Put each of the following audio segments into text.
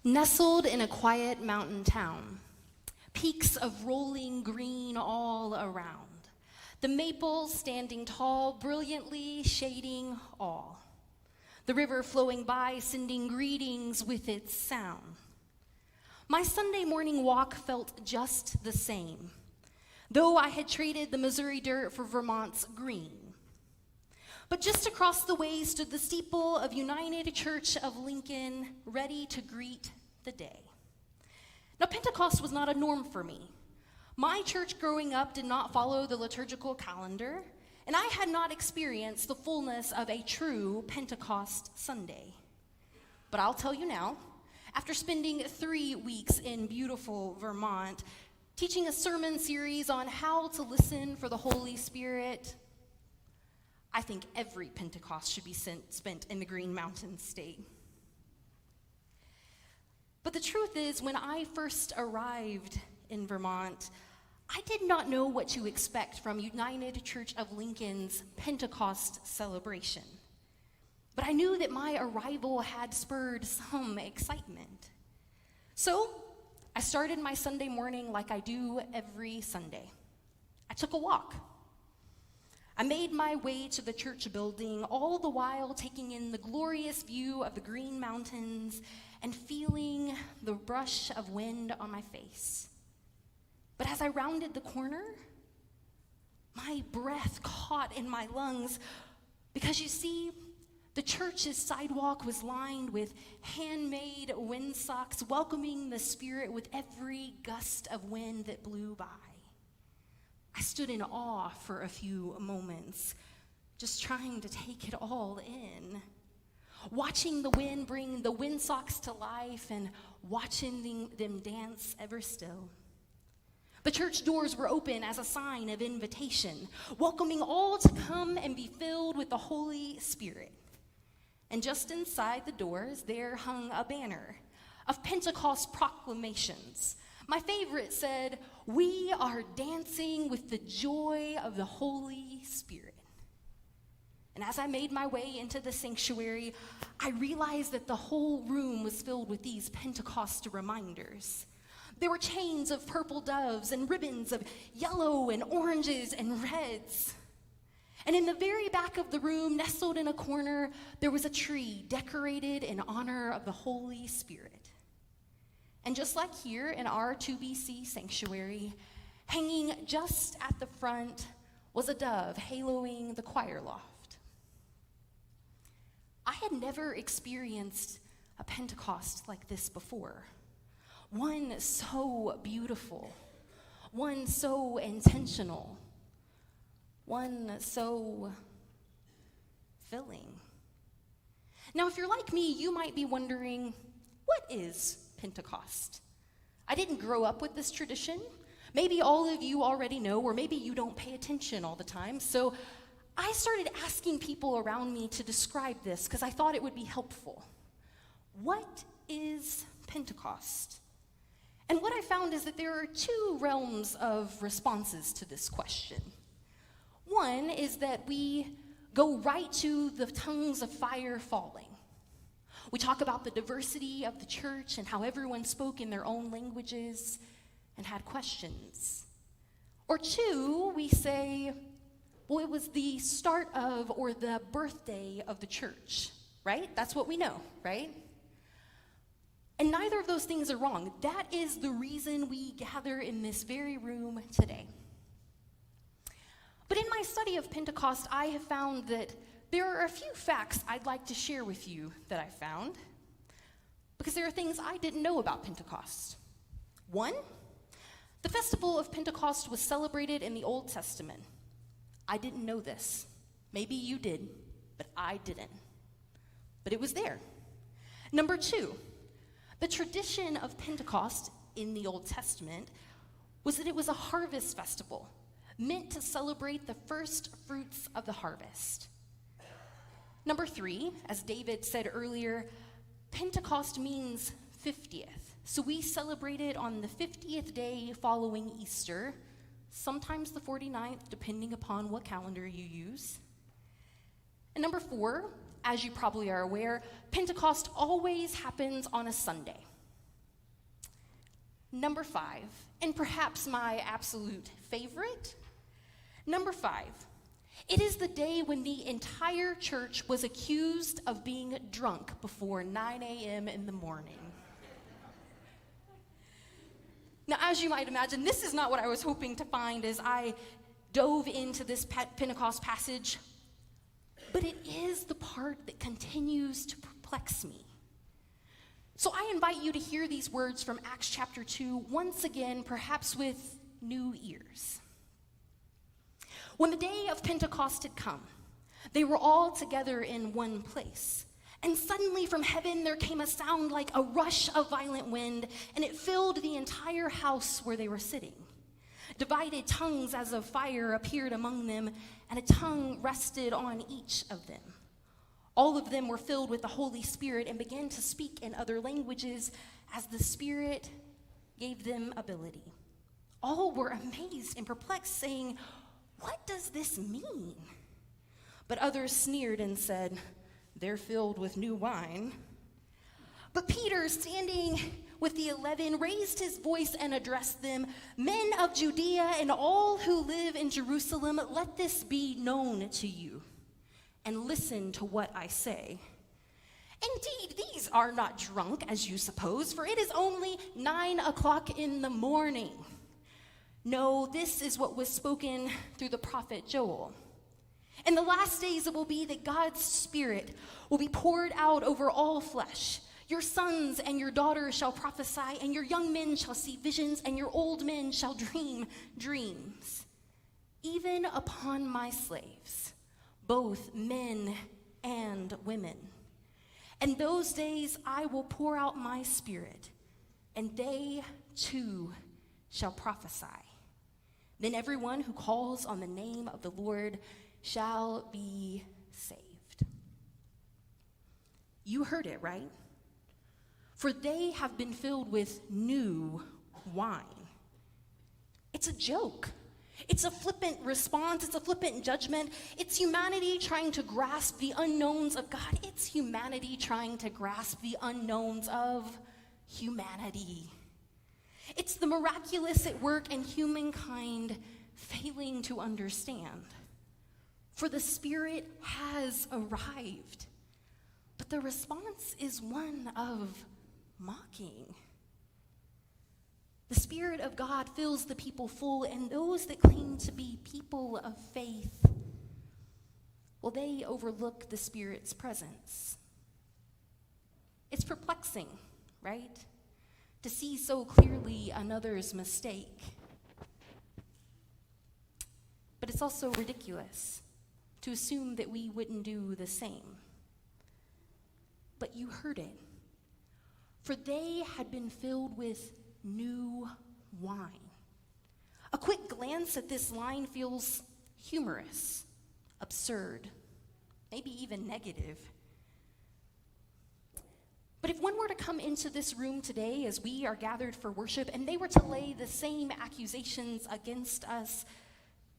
Nestled in a quiet mountain town, peaks of rolling green all around, the maples standing tall, brilliantly shading all, the river flowing by, sending greetings with its sound. My Sunday morning walk felt just the same, though I had traded the Missouri dirt for Vermont's green. But just across the way stood the steeple of United Church of Lincoln, ready to greet the day. Now, Pentecost was not a norm for me. My church growing up did not follow the liturgical calendar, and I had not experienced the fullness of a true Pentecost Sunday. But I'll tell you now, after spending 3 weeks in beautiful Vermont, teaching a sermon series on how to listen for the Holy Spirit, I think every Pentecost should be spent in the Green Mountain State. But the truth is, when I first arrived in Vermont, I did not know what to expect from United Church of Lincoln's Pentecost celebration. But I knew that my arrival had spurred some excitement. So I started my Sunday morning like I do every Sunday. I took a walk. I made my way to the church building, all the while taking in the glorious view of the Green Mountains and feeling the rush of wind on my face. But as I rounded the corner, my breath caught in my lungs because, you see, the church's sidewalk was lined with handmade windsocks, welcoming the Spirit with every gust of wind that blew by. I stood in awe for a few moments, just trying to take it all in. Watching the wind bring the windsocks to life and watching them dance ever still. The church doors were open as a sign of invitation, welcoming all to come and be filled with the Holy Spirit. And just inside the doors, there hung a banner of Pentecost proclamations. My favorite said, "We are dancing with the joy of the Holy Spirit." And as I made my way into the sanctuary, I realized that the whole room was filled with these Pentecost reminders. There were chains of purple doves and ribbons of yellow and oranges and reds. And in the very back of the room, nestled in a corner, there was a tree decorated in honor of the Holy Spirit. And just like here in our 2BC sanctuary, hanging just at the front was a dove haloing the choir loft. I had never experienced a Pentecost like this before. One so beautiful, one so intentional, one so filling. Now, if you're like me, you might be wondering, what is Pentecost? I didn't grow up with this tradition. Maybe all of you already know, or maybe you don't pay attention all the time. So I started asking people around me to describe this because I thought it would be helpful. What is Pentecost? And what I found is that there are two realms of responses to this question. One is that we go right to the tongues of fire falling. We talk about the diversity of the church and how everyone spoke in their own languages and had questions. Or two, we say, well, it was the start of or the birthday of the church, right? That's what we know, right? And neither of those things are wrong. That is the reason we gather in this very room today. But in my study of Pentecost, I have found that there are a few facts I'd like to share with you that I found, because there are things I didn't know about Pentecost. One, the festival of Pentecost was celebrated in the Old Testament. I didn't know this. Maybe you did, but I didn't. But it was there. Number two, the tradition of Pentecost in the Old Testament was that it was a harvest festival meant to celebrate the first fruits of the harvest. Number three, as David said earlier, Pentecost means 50th. So we celebrate it on the 50th day following Easter, sometimes the 49th, depending upon what calendar you use. And number four, as you probably are aware, Pentecost always happens on a Sunday. Number 5, and perhaps my absolute favorite. Number 5, it is the day when the entire church was accused of being drunk before 9 a.m. in the morning. Now, as you might imagine, this is not what I was hoping to find as I dove into this Pentecost passage, but it is the part that continues to perplex me. So I invite you to hear these words from Acts chapter 2 once again, perhaps with new ears. When the day of Pentecost had come, they were all together in one place. And suddenly from heaven there came a sound like a rush of violent wind, and it filled the entire house where they were sitting. Divided tongues as of fire appeared among them, and a tongue rested on each of them. All of them were filled with the Holy Spirit and began to speak in other languages as the Spirit gave them ability. All were amazed and perplexed, saying, "What does this mean?" But others sneered and said, "They're filled with new wine." But Peter, standing with the 11, raised his voice and addressed them, "Men of Judea and all who live in Jerusalem, let this be known to you, and listen to what I say. Indeed, these are not drunk, as you suppose, for it is only 9 o'clock in the morning. No, this is what was spoken through the prophet Joel. In the last days it will be that God's Spirit will be poured out over all flesh. Your sons and your daughters shall prophesy, and your young men shall see visions, and your old men shall dream dreams. Even upon my slaves, both men and women. In those days I will pour out my Spirit, and they too shall prophesy. Then everyone who calls on the name of the Lord shall be saved." You heard it, right? For they have been filled with new wine. It's a joke. It's a flippant response. It's a flippant judgment. It's humanity trying to grasp the unknowns of God. It's humanity trying to grasp the unknowns of humanity. It's the miraculous at work in humankind failing to understand. For the Spirit has arrived, but the response is one of mocking. The Spirit of God fills the people full, and those that claim to be people of faith, well, they overlook the Spirit's presence. It's perplexing, right? To see so clearly another's mistake. But it's also ridiculous to assume that we wouldn't do the same. But you heard it. For they had been filled with new wine. A quick glance at this line feels humorous, absurd, maybe even negative. But if one were to come into this room today as we are gathered for worship and they were to lay the same accusations against us,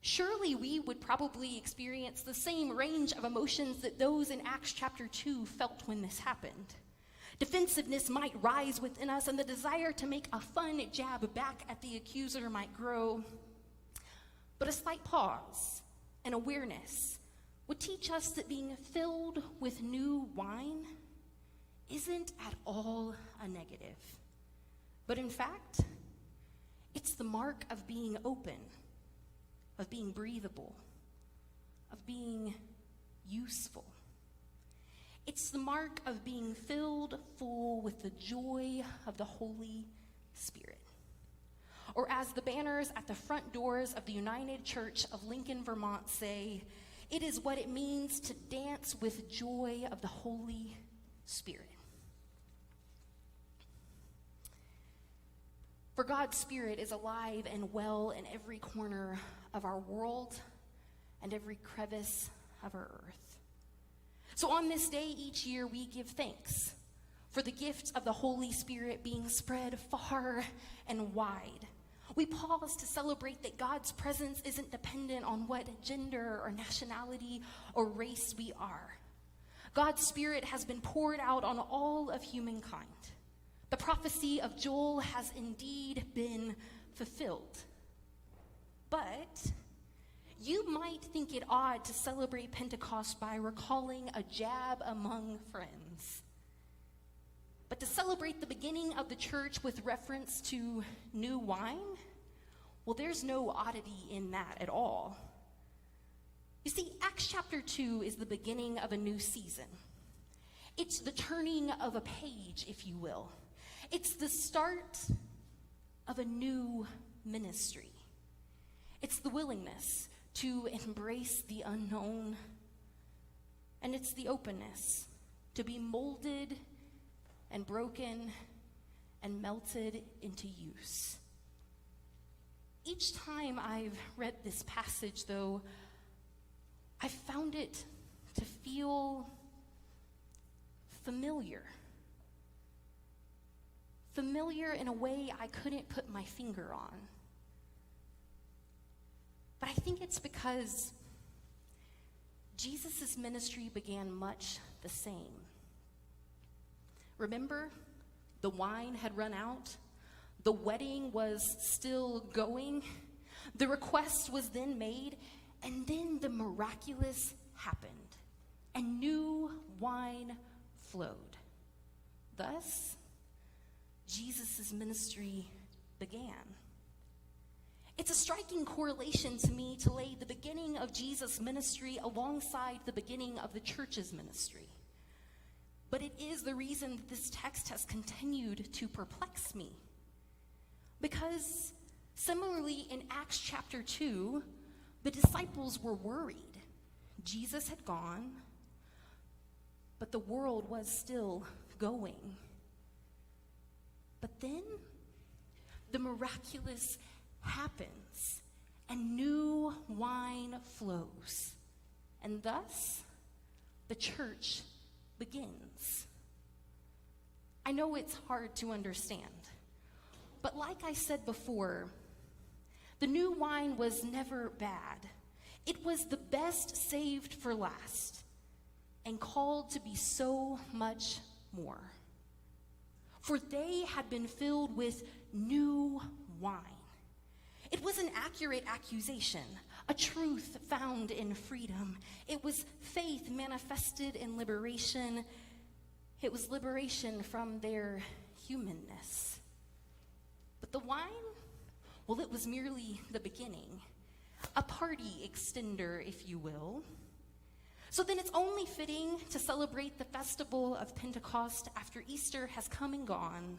surely we would probably experience the same range of emotions that those in Acts chapter 2 felt when this happened. Defensiveness might rise within us, and the desire to make a fun jab back at the accuser might grow. But a slight pause and awareness would teach us that being filled with new wine isn't at all a negative. But in fact, it's the mark of being open, of being breathable, of being useful. It's the mark of being filled full with the joy of the Holy Spirit. Or as the banners at the front doors of the United Church of Lincoln, Vermont say, it is what it means to dance with joy of the Holy Spirit. For God's Spirit is alive and well in every corner of our world and every crevice of our earth. So on this day each year, we give thanks for the gift of the Holy Spirit being spread far and wide. We pause to celebrate that God's presence isn't dependent on what gender or nationality or race we are. God's Spirit has been poured out on all of humankind, The prophecy of Joel has indeed been fulfilled. But you might think it odd to celebrate Pentecost by recalling a jab among friends. But to celebrate the beginning of the church with reference to new wine, well, there's no oddity in that at all. You see, Acts chapter 2 is the beginning of a new season. It's the turning of a page, if you will. It's the start of a new ministry. It's the willingness to embrace the unknown, and it's the openness to be molded and broken and melted into use. Each time I've read this passage, though, I found it to feel familiar. Familiar in a way I couldn't put my finger on. But I think it's because Jesus' ministry began much the same. Remember, the wine had run out. The wedding was still going. The request was then made, and then the miraculous happened, and new wine flowed. Thus, Jesus' ministry began. It's a striking correlation to me to lay the beginning of Jesus' ministry alongside the beginning of the church's ministry. But it is the reason that this text has continued to perplex me. Because similarly in Acts chapter 2, the disciples were worried. Jesus had gone, but the world was still going. But then the miraculous happens, and new wine flows, and thus the church begins. I know it's hard to understand, but like I said before, the new wine was never bad. It was the best saved for last, and called to be so much more. For they had been filled with new wine. It was an accurate accusation, a truth found in freedom. It was faith manifested in liberation. It was liberation from their humanness. But the wine, well, it was merely the beginning, a party extender, if you will. So then it's only fitting to celebrate the festival of Pentecost after Easter has come and gone,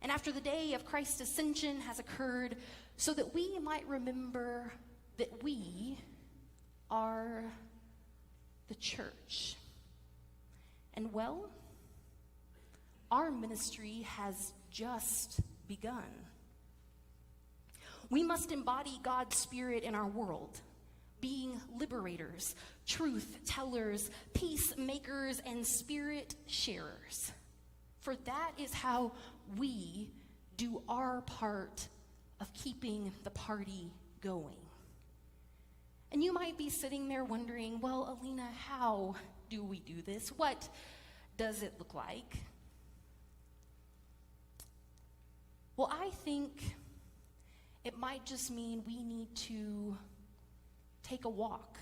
and after the day of Christ's ascension has occurred, so that we might remember that we are the church. And well, our ministry has just begun. We must embody God's Spirit in our world, being liberators, truth tellers, peacemakers, and spirit sharers. For that is how we do our part of keeping the party going. And you might be sitting there wondering, well, Alena, how do we do this? What does it look like? Well, I think it might just mean we need to take a walk.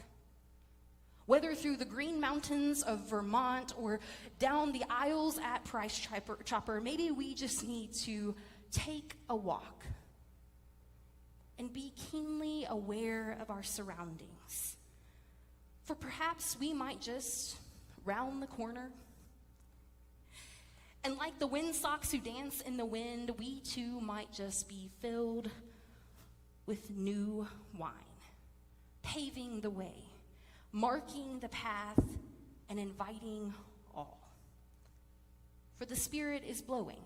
Whether through the green mountains of Vermont or down the aisles at Price Chopper, maybe we just need to take a walk and be keenly aware of our surroundings. For perhaps we might just round the corner, and like the windsocks who dance in the wind, we too might just be filled with new wine, paving the way, marking the path, and inviting all. For the Spirit is blowing.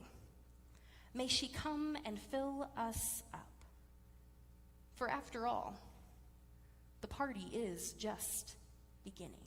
May she come and fill us up. For after all, the party is just beginning.